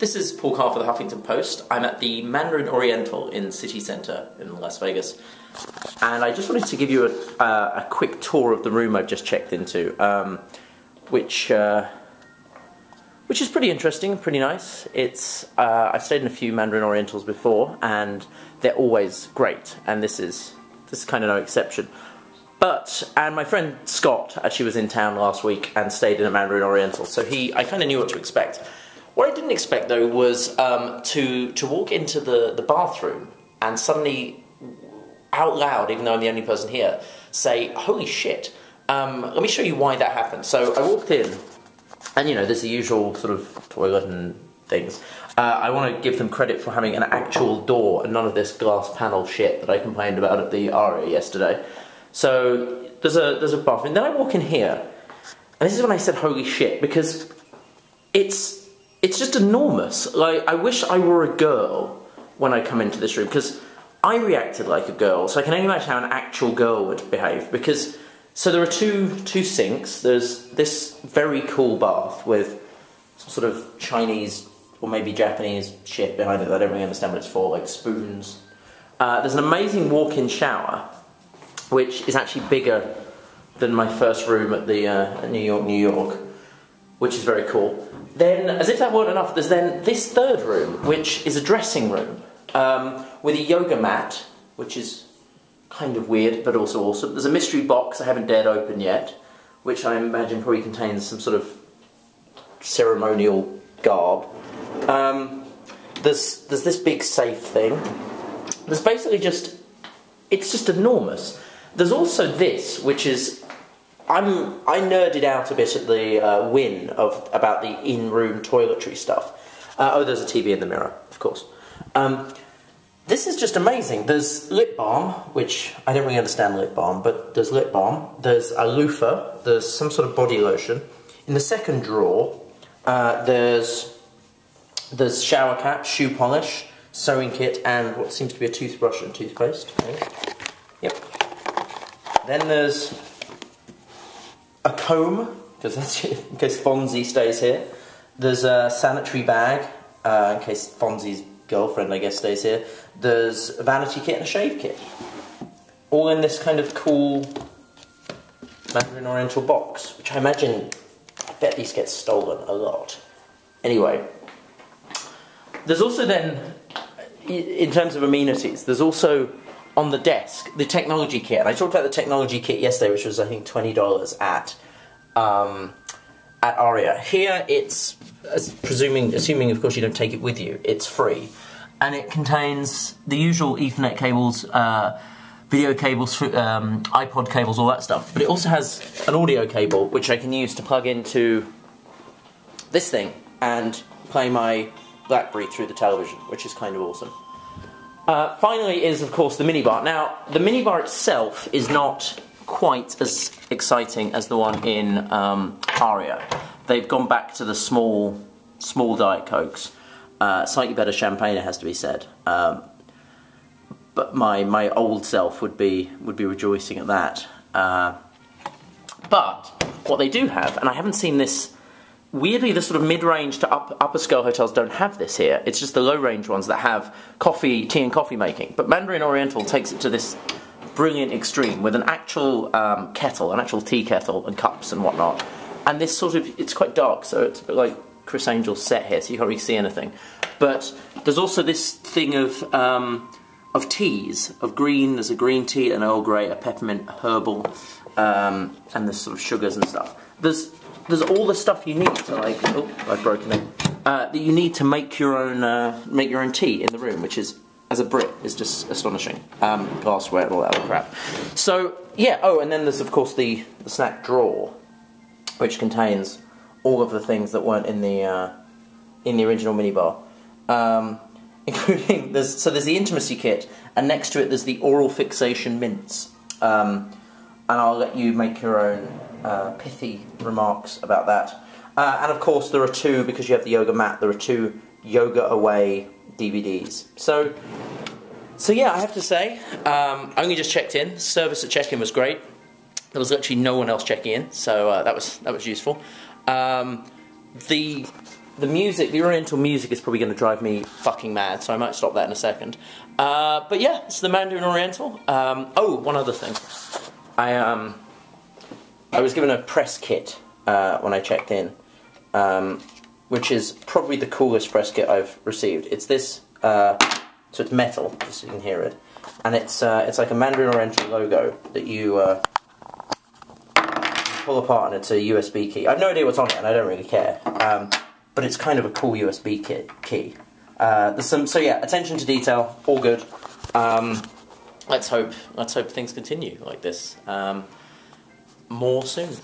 This is Paul Carr for the Huffington Post. I'm at the Mandarin Oriental in City Centre in Las Vegas, and I just wanted to give you a quick tour of the room I've just checked into, which is pretty interesting and pretty nice. It's I've stayed in a few Mandarin Orientals before, and they're always great, and this is kind of no exception. And my friend Scott actually was in town last week and stayed in a Mandarin Oriental, so I kind of knew what to expect. What I didn't expect, though, was to walk into the bathroom and suddenly, out loud, even though I'm the only person here, say, "Holy shit." Let me show you why that happened. So I walked in, and you know, there's the usual sort of toilet and things. I want to give them credit for having an actual door and none of this glass panel shit that I complained about at the Aria yesterday. So there's a bathroom. Then I walk in here, and this is when I said "holy shit," because it's just enormous. Like, I wish I were a girl when I come into this room, because I reacted like a girl, so I can only imagine how an actual girl would behave. So there are two sinks. There's this very cool bath with some sort of Chinese or maybe Japanese shit behind it that I don't really understand what it's for, like spoons. There's an amazing walk-in shower, which is actually bigger than my first room at the at New York, which is very cool. Then, as if that weren't enough, there's then this third room, which is a dressing room, with a yoga mat, which is kind of weird, but also awesome. There's a mystery box I haven't dared open yet, which I imagine probably contains some sort of ceremonial garb. There's this big safe thing. There's basically it's just enormous. There's also this, which is, I nerded out a bit at the Win about the in-room toiletry stuff. Oh, there's a TV in the mirror, of course. This is just amazing. There's lip balm, which I don't really understand lip balm, but there's lip balm. There's a loofah. There's some sort of body lotion. In the second drawer, there's shower cap, shoe polish, sewing kit, and what seems to be a toothbrush and toothpaste. Okay. Yep. Then there's a comb, because that's in case Fonzie stays here. There's a sanitary bag, in case Fonzie's girlfriend, I guess, stays here. There's a vanity kit and a shave kit. All in this kind of cool Mandarin Oriental box, which I bet these get stolen a lot. Anyway, there's also then, in terms of amenities, there's also on the desk the technology kit. And I talked about the technology kit yesterday, which was I think $20 at Aria. Here it's, assuming of course you don't take it with you, it's free, and it contains the usual Ethernet cables, video cables, iPod cables, all that stuff. But it also has an audio cable which I can use to plug into this thing and play my BlackBerry through the television, which is kind of awesome. Finally is, of course, the minibar. Now, the minibar itself is not quite as exciting as the one in Aria. They've gone back to the small Diet Cokes. Slightly better champagne, it has to be said. But my old self would be rejoicing at that. But what they do have, and I haven't seen this. Weirdly, the sort of mid-range to upper scale hotels don't have this here. It's just the low-range ones that have tea and coffee making. But Mandarin Oriental takes it to this brilliant extreme with an actual kettle, an actual tea kettle and cups and whatnot. And this sort of, it's quite dark, so it's a bit like Chris Angel's set here, so you can't really see anything. But there's also this thing of teas, of green. There's a green tea, an Earl Grey, a peppermint herbal, and there's sort of sugars and stuff. There's all the stuff you need to, like, oh, I've broken it, that you need to make your own tea in the room, which is, as a Brit, is just astonishing. Glassware and all that other crap. So, yeah, oh, and then there's, of course, the snack drawer, which contains all of the things that weren't in the original minibar. Including, there's the intimacy kit, and next to it there's the oral fixation mints. And I'll let you make your own pithy remarks about that. And of course there are two, because you have the yoga mat, there are two Yoga Away DVDs. So yeah, I have to say, I only just checked in. Service at check-in was great. There was actually no one else checking in, so that was useful. The the music, the Oriental music, is probably going to drive me fucking mad, so I might stop that in a second. But yeah, it's the Mandarin Oriental. Oh, one other thing. I was given a press kit when I checked in, which is probably the coolest press kit I've received. It's this, so it's metal, just so you can hear it, and it's like a Mandarin Oriental logo that you pull apart, and it's a USB key. I have no idea what's on it, and I don't really care. But it's kind of a cool USB key. There's some, so yeah, attention to detail, all good. Let's hope things continue like this. More soon.